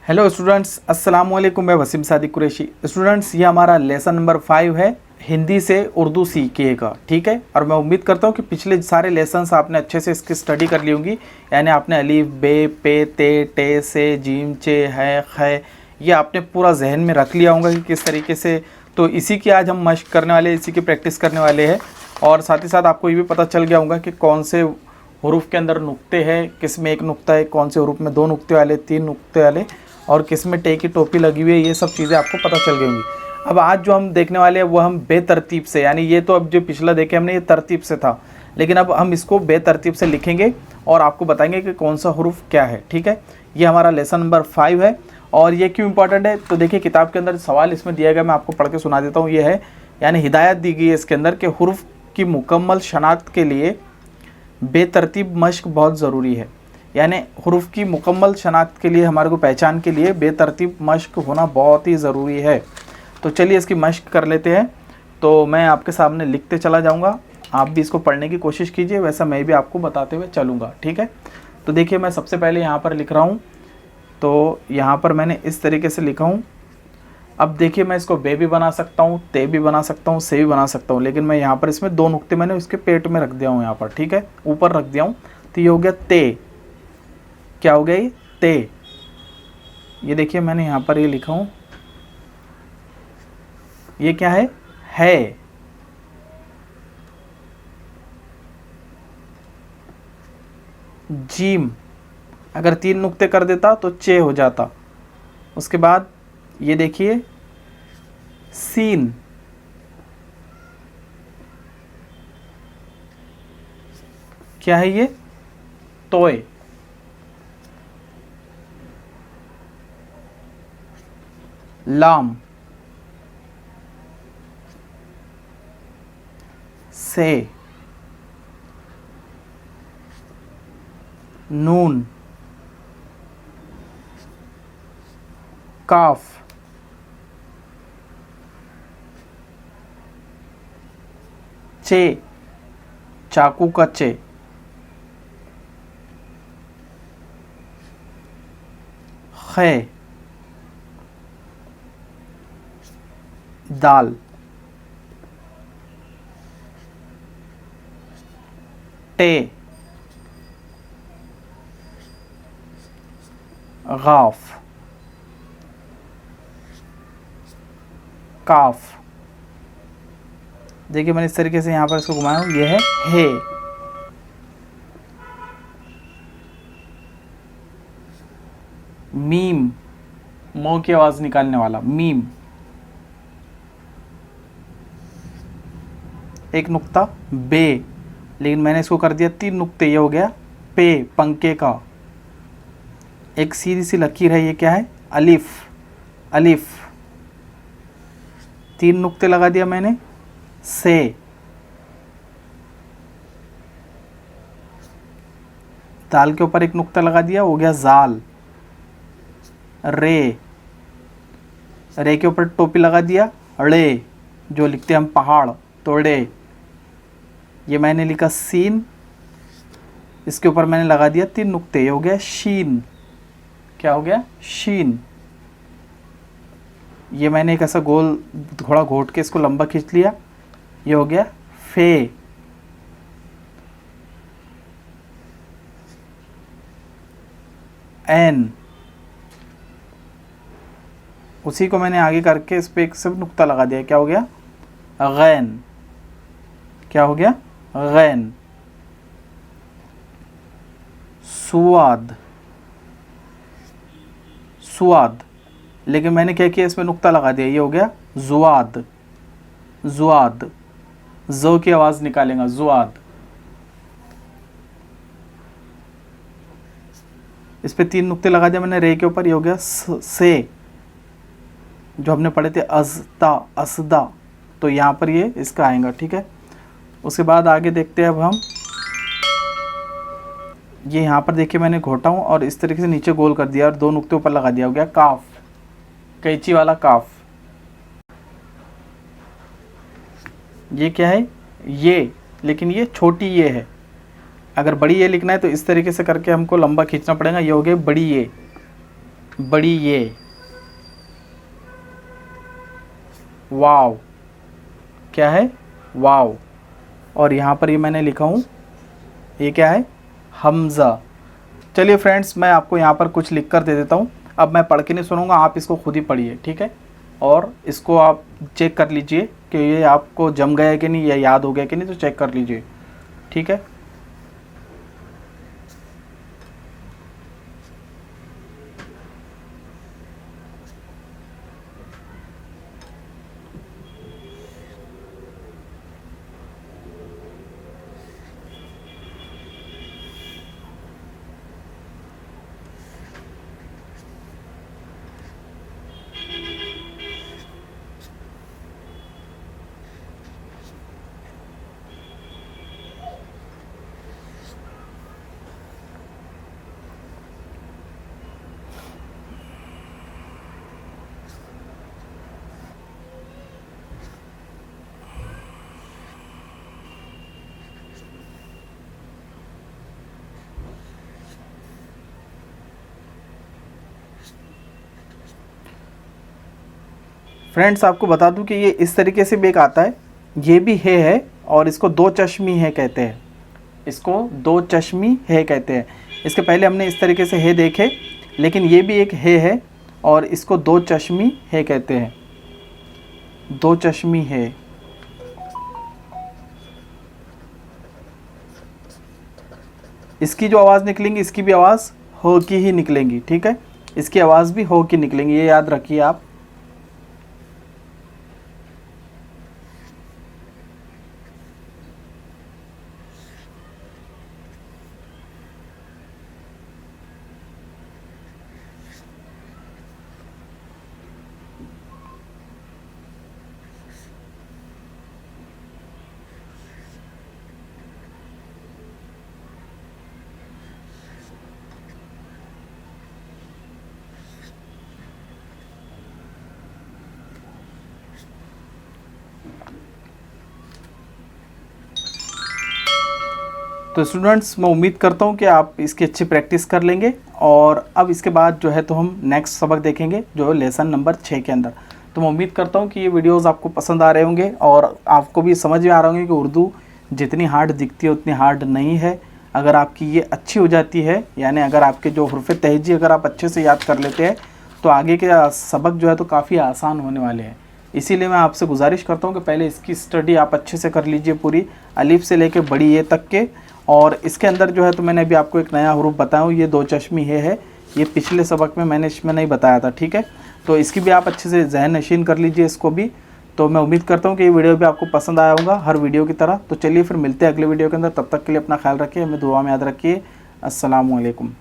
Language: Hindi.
हेलो स्टूडेंट्स, अस्सलाम वालेकुम। मैं वसीम सादिक कुरैशी। स्टूडेंट्स, ये हमारा लेसन नंबर 5 है, हिंदी से उर्दू सीखिएगा। ठीक है, और मैं उम्मीद करता हूँ कि पिछले सारे लेसन्स आपने अच्छे से इसकी स्टडी कर ली होंगी। यानी आपने अलीफ, बे, पे, ते, टे, से, जीम, चे, है, खे, ये आपने पूरा जहन में रख लिया होगा कि किस तरीके से। तो इसी की आज हम मशक करने वाले, इसी की प्रैक्टिस करने वाले हैं। और साथ ही साथ आपको ये भी पता चल गया होगा कि कौन से हरूफ के अंदर नुक्ते हैं, किस में एक नुक्ता है, कौन से हरूफ में 2 नुक्ते वाले, 3 नुक्ते वाले, और किस में टे की टोपी लगी हुई है। ये सब चीज़ें आपको पता चल गई होंगी। अब आज जो हम देखने वाले हैं वो हम बेतरतीब से, यानी ये तो अब जो पिछला देखे हमने ये तरतीब से था, लेकिन अब हम इसको बेतरतीब से लिखेंगे और आपको बताएंगे कि कौन सा हरूफ क्या है। ठीक है, ये हमारा लेसन नंबर 5 है। और ये क्यों इंपॉर्टेंट है, तो देखिए किताब के अंदर सवाल इसमें दिया गया, मैं आपको पढ़ के सुना देता हूँ। ये है, यानी हिदायत दी गई है इसके अंदर कि हरूफ की मुकम्मल शनाख्त के लिए बेतरतीब मश्क बहुत ज़रूरी है। यानी हरूफ की मुकम्मल शनाख्त के लिए, हमारे को पहचान के लिए बेतरतीब मश्क होना बहुत ही ज़रूरी है। तो चलिए इसकी मश्क कर लेते हैं। तो मैं आपके सामने लिखते चला जाऊंगा, आप भी इसको पढ़ने की कोशिश कीजिए, वैसा मैं भी आपको बताते हुए चलूँगा। ठीक है, तो देखिए मैं सबसे पहले यहाँ पर लिख रहा हूँ। तो यहाँ पर मैंने इस तरीके से लिखा हूँ। अब देखिए मैं इसको बे भी बना सकता हूँ, ते भी बना सकता हूँ, से भी बना सकता हूँ, लेकिन मैं यहाँ पर इसमें 2 नुक्ते मैंने इसके पेट में रख दिया हूँ, यहाँ पर। ठीक है, ऊपर रख दिया हूँ। तो ये हो गया ते। क्या हो गया ये? ते। ये देखिए मैंने यहाँ पर ये लिखा हूँ, ये क्या है? है। जीम, अगर 3 नुक्ते कर देता तो चे हो जाता। उसके बाद ये देखिए सीन। क्या है ये? तोय। लाम, से। नून, काफ, चे, चाकू का चे, खे, दाल, टे, गाफ, काफ। देखिए मैंने इस तरीके से यहाँ पर इसको घुमाया हूँ, ये है हे। मीम, मो की आवाज़ निकालने वाला, मीम। एक नुक्ता बे, लेकिन मैंने इसको कर दिया 3 नुक्ते, ये हो गया पे, पंखे का। एक सीधी सी लकीर है, ये क्या है? अलिफ। अलिफ, 3 नुक्ते लगा दिया मैंने। से, दाल के ऊपर 1 नुक्ता लगा दिया, हो गया जाल। रे, रे के ऊपर टोपी लगा दिया, रे, जो लिखते हैं हम पहाड़, तो रे। ये मैंने लिखा सीन, इसके ऊपर मैंने लगा दिया 3 नुक्ते, ये हो गया शीन। क्या हो गया? शीन। ये मैंने एक ऐसा गोल थोड़ा घोट के इसको लंबा खींच लिया, ये हो गया फे। एन, उसी को मैंने आगे करके इस पे एक सब नुक्ता लगा दिया, क्या हो गया? गैन। क्या हो गया? गैन। सुआद, सुआद, लेकिन मैंने क्या किया, इसमें नुक्ता लगा दिया, ये हो गया जुआद। जुआद, जो की आवाज़ निकालेगा, जुआद। इस पे 3 नुक्ते लगा दिया मैंने रे के ऊपर, ये हो गया से, जो हमने पढ़े थे अज़ता, असदा, तो यहाँ पर ये इसका आएगा। ठीक है, उसके बाद आगे देखते हैं अब हम। ये यहाँ पर देखिए मैंने घोटा हूँ और इस तरीके से नीचे गोल कर दिया और 2 नुक्ते ऊपर लगा दिया, हो गया काफ, कैंची वाला काफ। ये क्या है? ये, लेकिन ये छोटी ये है। अगर बड़ी ये लिखना है तो इस तरीके से करके हमको लंबा खींचना पड़ेगा, ये हो गया बड़ी ये। बड़ी ये, वाव, क्या है, वाव। और यहाँ पर ये मैंने लिखा हूँ, ये क्या है, हमज़ा। चलिए फ्रेंड्स, मैं आपको यहाँ पर कुछ लिख कर दे देता हूँ। अब मैं पढ़ के नहीं सुनूंगा, आप इसको खुद ही पढ़िए, ठीक है। और इसको आप चेक कर लीजिए कि ये आपको जम गया है कि नहीं, या याद हो गया कि नहीं, तो चेक कर लीजिए, ठीक है। फ्रेंड्स, आपको बता दूं कि ये इस तरीके से भी एक आता है, ये भी है और इसको दो चश्मी है कहते हैं, इसको दो चश्मी है कहते हैं। इसके पहले हमने इस तरीके से है देखे, लेकिन ये भी एक है और इसको दो चश्मी है कहते हैं, दो चश्मी है। इसकी जो आवाज़ निकलेंगी, इसकी भी आवाज़ हो की ही निकलेंगी, ठीक है। इसकी आवाज़ भी हो की निकलेंगी, ये याद रखिए आप। तो स्टूडेंट्स, मैं उम्मीद करता हूँ कि आप इसकी अच्छी प्रैक्टिस कर लेंगे। और अब इसके बाद जो है तो हम नेक्स्ट सबक देखेंगे, जो है लेसन नंबर 6 के अंदर। तो मैं उम्मीद करता हूँ कि ये वीडियोस आपको पसंद आ रहे होंगे और आपको भी समझ में आ रहा होंगे कि उर्दू जितनी हार्ड दिखती है उतनी हार्ड नहीं है। अगर आपकी ये अच्छी हो जाती है, यानी अगर आपके जो हुर्फ़े तहजी अगर आप अच्छे से याद कर लेते हैं, तो आगे के सबक जो है तो काफ़ी आसान होने वाले हैं। इसीलिए मैं आपसे गुजारिश करता हूँ कि पहले इसकी स्टडी आप अच्छे से कर लीजिए पूरी, अलिफ से लेके बड़ी ये तक के। और इसके अंदर जो है तो मैंने अभी आपको एक नया हरूफ बताया हूँ, ये दो चश्मी है, ये पिछले सबक में मैंने इसमें नहीं बताया था, ठीक है। तो इसकी भी आप अच्छे से ज़हन नशीन कर लीजिए इसको भी। तो मैं उम्मीद करता हूँ कि ये वीडियो भी आपको पसंद आया होगा, हर वीडियो की तरह। तो चलिए फिर मिलते हैं अगले वीडियो के अंदर, तब तक के लिए अपना ख्याल रखिए, हमें दुआ में याद रखिए। अस्सलामु अलैकुम।